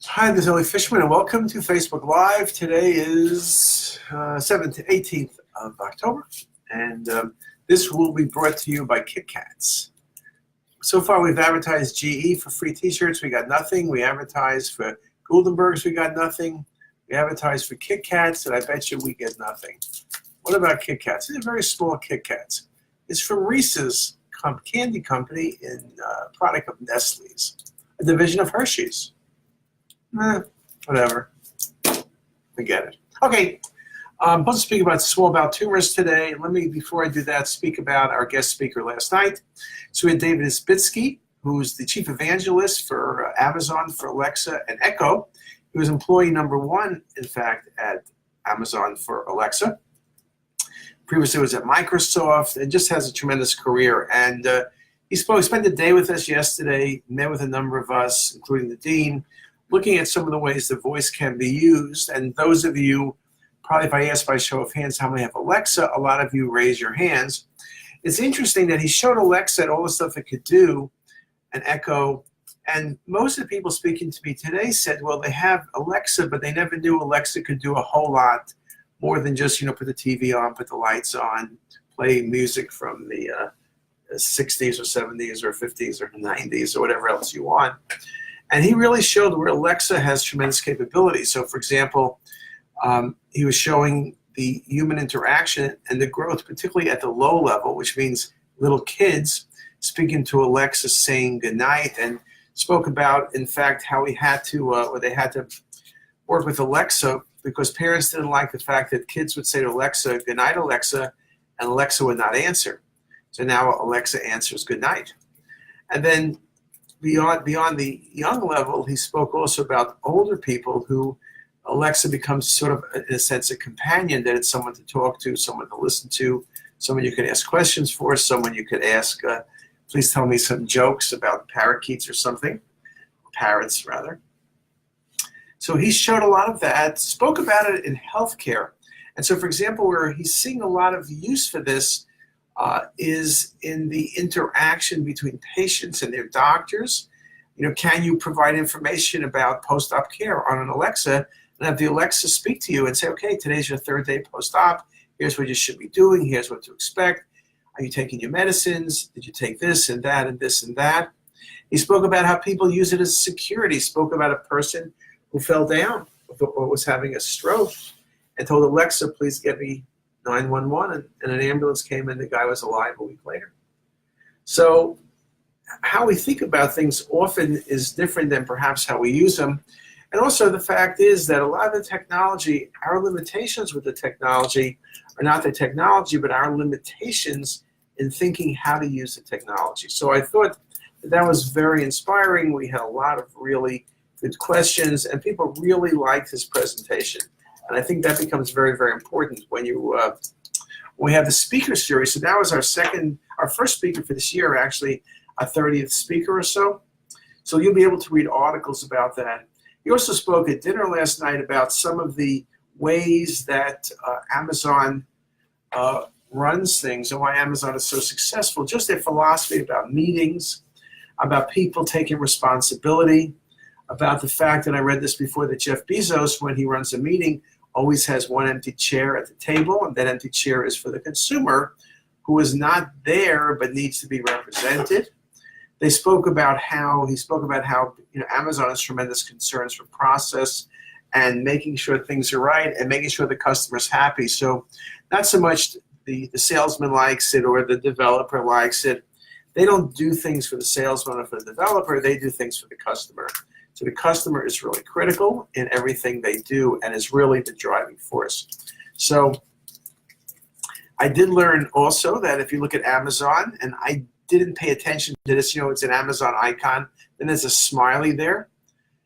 Hi, this is Ellie Fishman, and welcome to Facebook Live. Today is 18th of October, and this will be brought to you by Kit Kats. So far, we've advertised GE for free T-shirts. We got nothing. We advertised for Guldenbergs. We got nothing. We advertised for Kit Kats, and I bet you we get nothing. What about Kit Kats? These are very small Kit Kats. It's from Reese's Candy Company in product of Nestle's, a division of Hershey's. Whatever. Forget it. Okay. I'm supposed to speak about small bowel tumors today. Let me, before I do that, speak about our guest speaker last night. So we had David Isbitski, who's the chief evangelist for Amazon for Alexa and Echo. He was employee number one, in fact, at Amazon for Alexa. Previously was at Microsoft and just has a tremendous career. And he spent the day with us yesterday, met with a number of us, including the dean, looking at some of the ways the voice can be used. And those of you, probably if I ask by show of hands how many have Alexa, a lot of you raise your hands. It's interesting that he showed Alexa all the stuff it could do, and Echo, and most of the people speaking to me today said, well, they have Alexa, but they never knew Alexa could do a whole lot more than just, put the TV on, put the lights on, play music from the 60s or 70s or 50s or 90s or whatever else you want. And he really showed where Alexa has tremendous capabilities. So, for example, he was showing the human interaction and the growth, particularly at the low level, which means little kids speaking to Alexa, saying goodnight, and spoke about, in fact, how he had to, or they had to work with Alexa because parents didn't like the fact that kids would say to Alexa, "Goodnight, Alexa," and Alexa would not answer. So now Alexa answers goodnight. And then beyond the young level, he spoke also about older people who Alexa becomes sort of, in a sense, a companion, that it's someone to talk to, someone to listen to, someone you could ask questions for, someone you could ask, please tell me some jokes about parakeets or something, parrots rather. So he showed a lot of that, spoke about it in healthcare. And so, for example, where he's seeing a lot of use for this is in the interaction between patients and their doctors. Can you provide information about post-op care on an Alexa and have the Alexa speak to you and say, okay, today's your third day post-op. Here's what you should be doing. Here's what to expect. Are you taking your medicines? Did you take this and that and this and that? He spoke about how people use it as security. He spoke about a person who fell down or was having a stroke and told Alexa, please get me 911, and an ambulance came and the guy was alive a week later. So how we think about things often is different than perhaps how we use them. And also the fact is that a lot of the technology, our limitations with the technology are not the technology, but our limitations in thinking how to use the technology. So I thought that was very inspiring. We had a lot of really good questions, and people really liked his presentation. And I think that becomes very, very important when we have the speaker series. So that was our first speaker for this year, actually, our 30th speaker or so. So you'll be able to read articles about that. He also spoke at dinner last night about some of the ways that Amazon runs things and why Amazon is so successful. Just their philosophy about meetings, about people taking responsibility, about the fact, and I read this before, that Jeff Bezos, when he runs a meeting, always has one empty chair at the table, and that empty chair is for the consumer who is not there but needs to be represented. He spoke about how Amazon has tremendous concerns for process and making sure things are right and making sure the customer's happy. So not so much the salesman likes it or the developer likes it. They don't do things for the salesman or for the developer. They do things for the customer. So the customer is really critical in everything they do and is really the driving force. So I did learn also that if you look at Amazon, and I didn't pay attention to this, it's an Amazon icon, then there's a smiley there.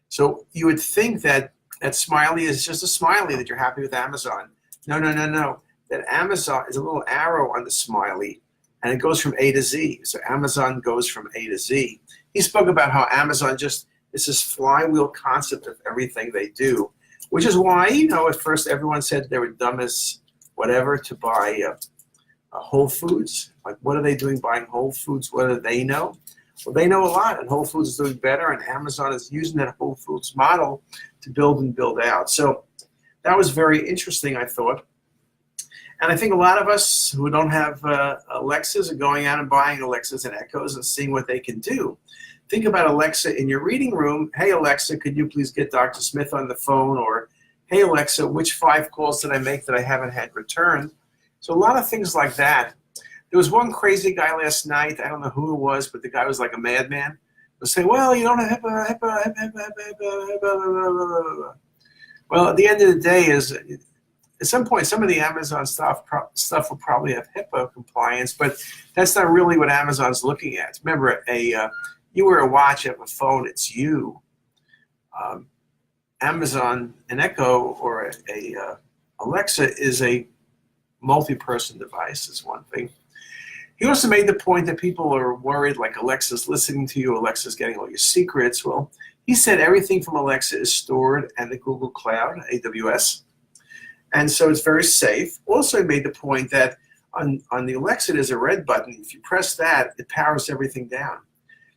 So you would think that that smiley is just a smiley, that you're happy with Amazon. No. That Amazon is a little arrow on the smiley, and it goes from A to Z. So Amazon goes from A to Z. He spoke about how Amazon it's this flywheel concept of everything they do, which is why, at first everyone said they were dumb as whatever to buy Whole Foods. Like, what are they doing buying Whole Foods? What do they know? Well, they know a lot, and Whole Foods is doing better, and Amazon is using that Whole Foods model to build and build out. So that was very interesting, I thought. And I think a lot of us who don't have Alexas are going out and buying Alexas and Echoes and seeing what they can do. Think about Alexa in your reading room. Hey, Alexa, could you please get Dr. Smith on the phone? Or, hey, Alexa, which 5 calls did I make that I haven't had returned? So a lot of things like that. There was one crazy guy last night. I don't know who it was, but the guy was like a madman. He'll say, well, you don't have HIPAA. Well, at the end of the day, at some point, some of the Amazon stuff will probably have HIPAA compliance, but that's not really what Amazon's looking at. Remember, you wear a watch, you have a phone, it's you. Amazon, an Echo, or a Alexa is a multi-person device, is one thing. He also made the point that people are worried, like Alexa's listening to you, Alexa's getting all your secrets. Well, he said everything from Alexa is stored in the Google Cloud, AWS, and so it's very safe. Also, he made the point that on the Alexa, there's a red button. If you press that, it powers everything down.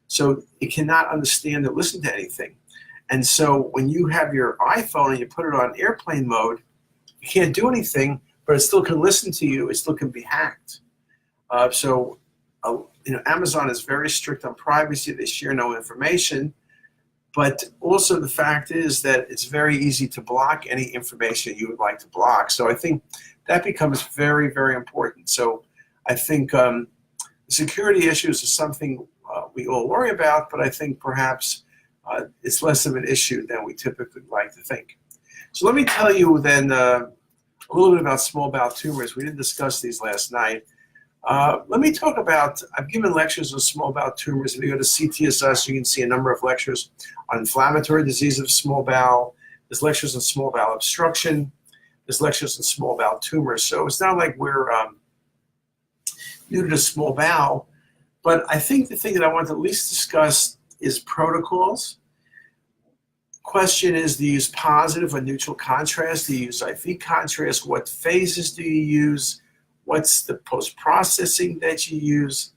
So it cannot understand or listen to anything. And so when you have your iPhone and you put it on airplane mode, you can't do anything, but it still can listen to you. It still can be hacked. Amazon is very strict on privacy. They share no information. But also the fact is that it's very easy to block any information you would like to block. So I think that becomes very, very important. So I think security issues is something we all worry about, but I think perhaps it's less of an issue than we typically like to think. So let me tell you then a little bit about small bowel tumors. We didn't discuss these last night. Let me talk about, I've given lectures on small bowel tumors. If you go to CTisus, you can see a number of lectures on inflammatory disease of small bowel. There's lectures on small bowel obstruction. There's lectures on small bowel tumors. So it's not like we're new to the small bowel. But I think the thing that I want to at least discuss is protocols. Question is, do you use positive or neutral contrast? Do you use IV contrast? What phases do you use? What's the post-processing that you use?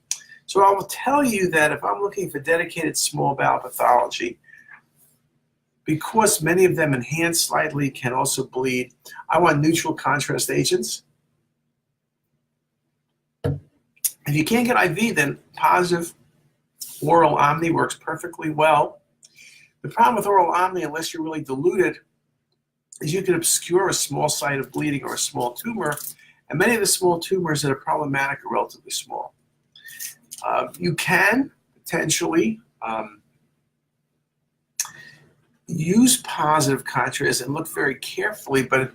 So I will tell you that if I'm looking for dedicated small bowel pathology, because many of them enhance slightly, can also bleed, I want neutral contrast agents. If you can't get IV, then positive oral Omni works perfectly well. The problem with oral Omni, unless you're really diluted, is you can obscure a small site of bleeding or a small tumor, and many of the small tumors that are problematic are relatively small. You can potentially use positive contrast and look very carefully, but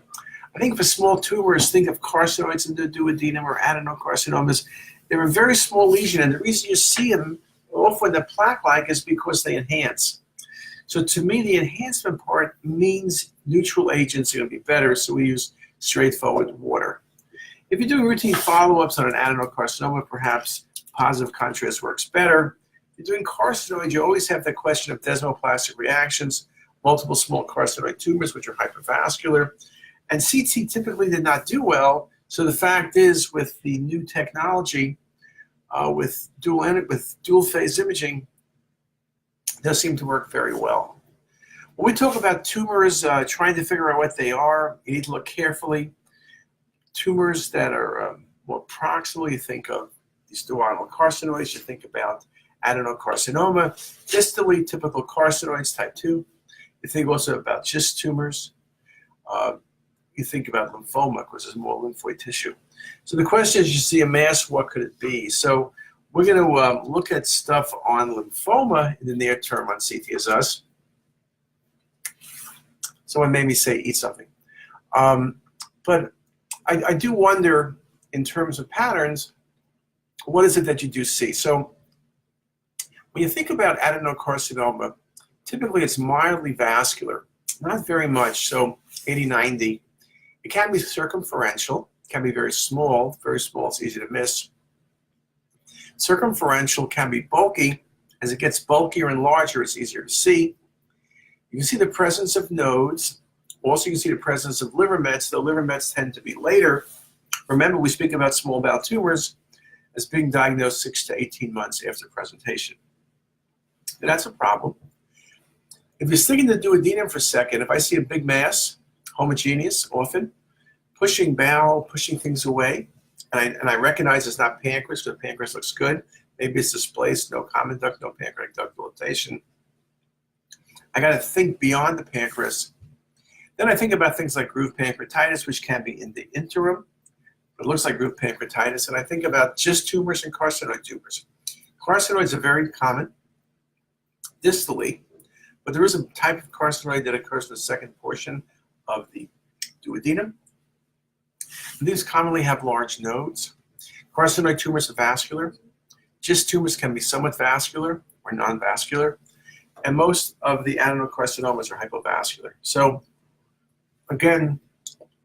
I think for small tumors, think of carcinoids in the duodenum or adenocarcinomas. They're a very small lesion, and the reason you see them often the plaque-like is because they enhance. So to me, the enhancement part means neutral agents are going to be better, so we use straightforward water. If you're doing routine follow-ups on an adenocarcinoma, perhaps positive contrast works better. If you're doing carcinoids, you always have the question of desmoplastic reactions, multiple small carcinoid tumors, which are hypervascular. And CT typically did not do well, so the fact is with the new technology, with dual phase imaging, it does seem to work very well. When we talk about tumors, trying to figure out what they are, you need to look carefully. Tumors that are more proximally, you think of these duodenal carcinoids, you think about adenocarcinoma, distally typical carcinoids type 2. You think also about GIST tumors. You think about lymphoma because there's more lymphoid tissue. So the question is, you see a mass, what could it be? So we're going to look at stuff on lymphoma in the near term on CTisus. Someone made me say eat something. But I do wonder, in terms of patterns, what is it that you do see? So when you think about adenocarcinoma, typically it's mildly vascular, not very much, so 80, 90. It can be circumferential, can be very small, it's easy to miss. Circumferential can be bulky. As it gets bulkier and larger, it's easier to see. You can see the presence of nodes. Also, you can see the presence of liver mets, though liver mets tend to be later. Remember, we speak about small bowel tumors as being diagnosed 6 to 18 months after presentation. And that's a problem. If you're sticking to duodenum for a second, if I see a big mass, homogeneous often, pushing bowel, pushing things away, and I recognize it's not pancreas, but the pancreas looks good. Maybe it's displaced, no common duct, no pancreatic duct dilatation. I got to think beyond the pancreas. Then I think about things like groove pancreatitis, which can be in the interim, but it looks like groove pancreatitis. And I think about GIST tumors and carcinoid tumors. Carcinoids are very common distally, but there is a type of carcinoid that occurs in the second portion of the duodenum. These commonly have large nodes. Carcinoid tumors are vascular. GIST tumors can be somewhat vascular or non-vascular. And most of the adenocarcinomas are hypovascular. So again,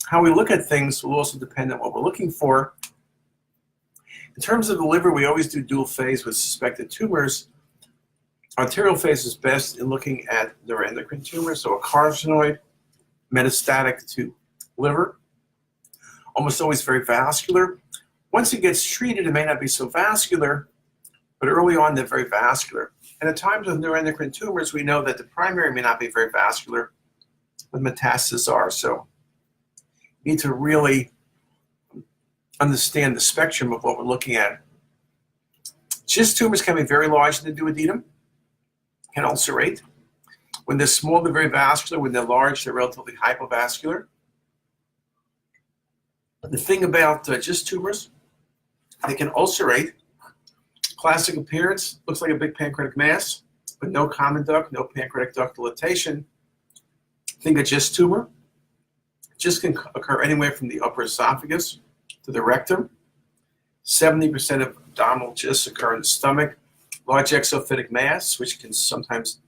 how we look at things will also depend on what we're looking for. In terms of the liver, we always do dual phase with suspected tumors. Arterial phase is best in looking at neuroendocrine tumors, so a carcinoid metastatic to liver, almost always very vascular. Once it gets treated, it may not be so vascular, but early on they're very vascular. And at times with neuroendocrine tumors, we know that the primary may not be very vascular, but metastases are. So you need to really understand the spectrum of what we're looking at. GIST tumors can be very large in the duodenum, can ulcerate. When they're small, they're very vascular. When they're large, they're relatively hypovascular. The thing about GIST tumors, they can ulcerate. Classic appearance, looks like a big pancreatic mass, but no common duct, no pancreatic duct dilatation. Think of GIST tumor. GIST can occur anywhere from the upper esophagus to the rectum. 70% of abdominal GISTs occur in the stomach. Large exophytic mass, which can sometimes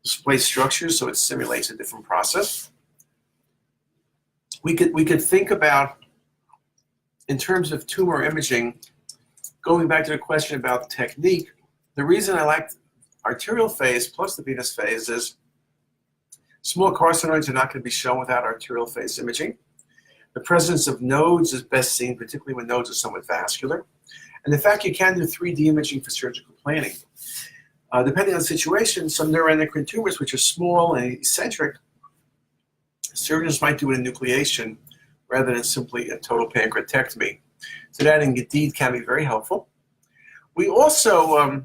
displace structures, so it simulates a different process. We could think about, in terms of tumor imaging, going back to the question about technique, the reason I like arterial phase plus the venous phase is small carcinoids are not going to be shown without arterial phase imaging. The presence of nodes is best seen, particularly when nodes are somewhat vascular. And in fact, you can do 3D imaging for surgical planning. Depending on the situation, some neuroendocrine tumors, which are small and eccentric, surgeons might do an enucleation rather than simply a total pancreatectomy. So that indeed can be very helpful. We also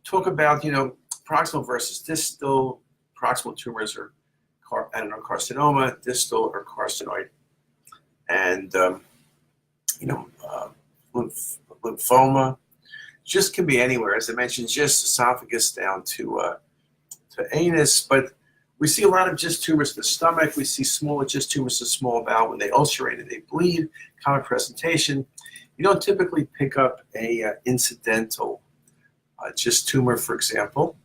talk about, proximal versus distal. Proximal tumors are adenocarcinoma, distal or carcinoid. And, lymphoma just can be anywhere. As I mentioned, just esophagus down to anus, but we see a lot of GIST tumors in the stomach. We see smaller GIST tumors in the small bowel. When they ulcerate and they bleed, common presentation. You don't typically pick up a incidental GIST tumor, for example.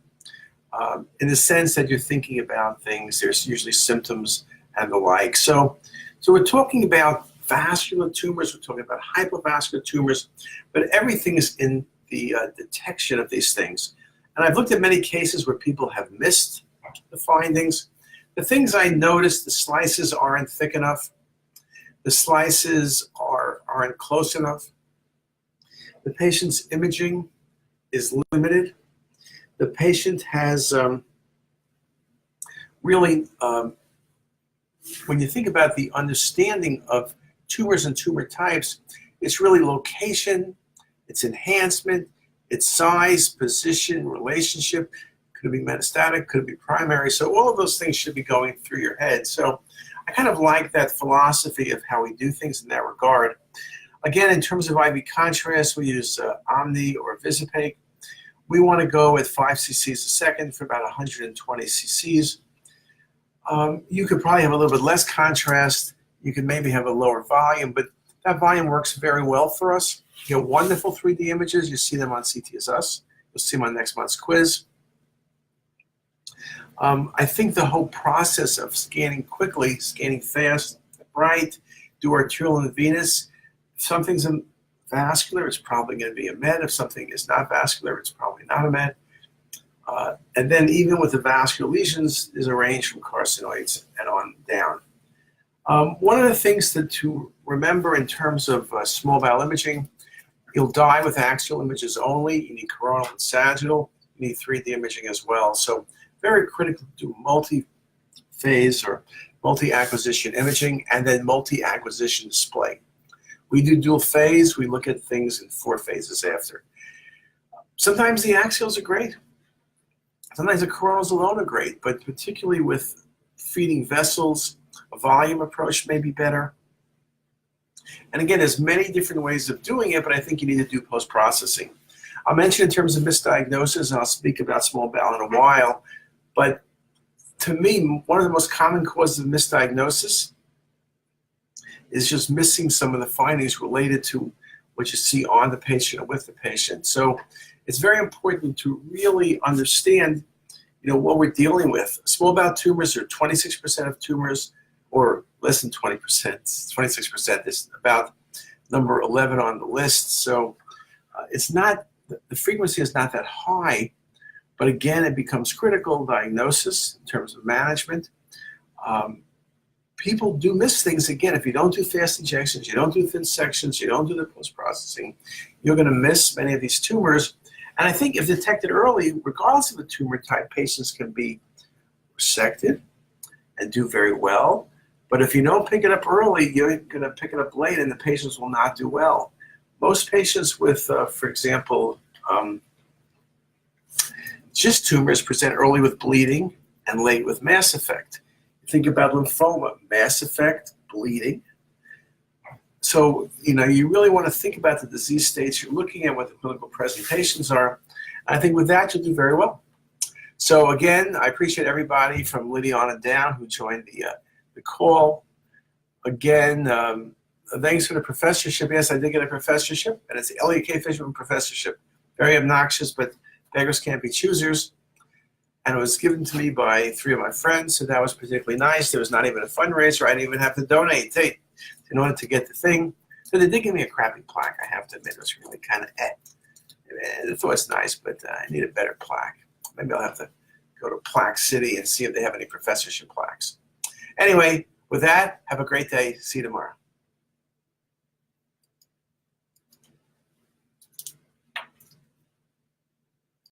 In the sense that you're thinking about things, there's usually symptoms and the like. So we're talking about vascular tumors, we're talking about hypovascular tumors, but everything is in the detection of these things. And I've looked at many cases where people have missed the findings. The things I noticed, the slices aren't thick enough. The slices aren't close enough. The patient's imaging is limited. The patient has really, when you think about the understanding of tumors and tumor types, it's really location, it's enhancement, it's size, position, relationship. Could it be metastatic? Could it be primary? So all of those things should be going through your head. So I kind of like that philosophy of how we do things in that regard. Again, in terms of IV contrast, we use Omni or Visipake. We want to go with 5 cc's a second for about 120 cc's. You could probably have a little bit less contrast. You could maybe have a lower volume, but that volume works very well for us. You know, wonderful 3D images. You see them on CTisus. You'll see them on next month's quiz. I think the whole process of scanning quickly, scanning fast, bright, do arterial and venous. If something's vascular, it's probably going to be a med. If something is not vascular, it's probably not a med. And then even with the vascular lesions, there's a range from carcinoids and on down. One of the things to remember in terms of small bowel imaging, you'll die with axial images only. You need coronal and sagittal. you need 3D imaging as well. So very critical to do multi-phase or multi-acquisition imaging and then multi-acquisition display. We do dual phase. We look at things in 4 phases after. Sometimes the axials are great. Sometimes the coronals alone are great, but particularly with feeding vessels, a volume approach may be better. And again, there's many different ways of doing it, but I think you need to do post-processing. I'll mention in terms of misdiagnosis, and I'll speak about small bowel in a while, but to me, one of the most common causes of misdiagnosis is just missing some of the findings related to what you see on the patient or with the patient. So it's very important to really understand, what we're dealing with. Small bowel tumors are 26% of tumors, or less than 20%. 26% is about number 11 on the list. So it's not, the frequency is not that high, but again, it becomes critical diagnosis in terms of management. People do miss things. Again, if you don't do fast injections, you don't do thin sections, you don't do the post-processing, you're going to miss many of these tumors. And I think if detected early, regardless of the tumor type, patients can be resected and do very well. But if you don't pick it up early, you're going to pick it up late and the patients will not do well. Most patients with, for example, GIST tumors present early with bleeding and late with mass effect. Think about lymphoma, mass effect, bleeding. So, you really want to think about the disease states. You're looking at what the clinical presentations are. I think with that, you'll do very well. So again, I appreciate everybody from Lydiana down who joined the call. Again, thanks for the professorship. Yes, I did get a professorship, and it's the Elliot K. Fishman Professorship. Very obnoxious, but beggars can't be choosers. And it was given to me by 3 of my friends, so that was particularly nice. There was not even a fundraiser. I didn't even have to donate in order to get the thing. So they did give me a crappy plaque, I have to admit. It was really kind of I thought it's nice, but I need a better plaque. Maybe I'll have to go to Plaque City and see if they have any professorship plaques. Anyway, with that, have a great day. See you tomorrow.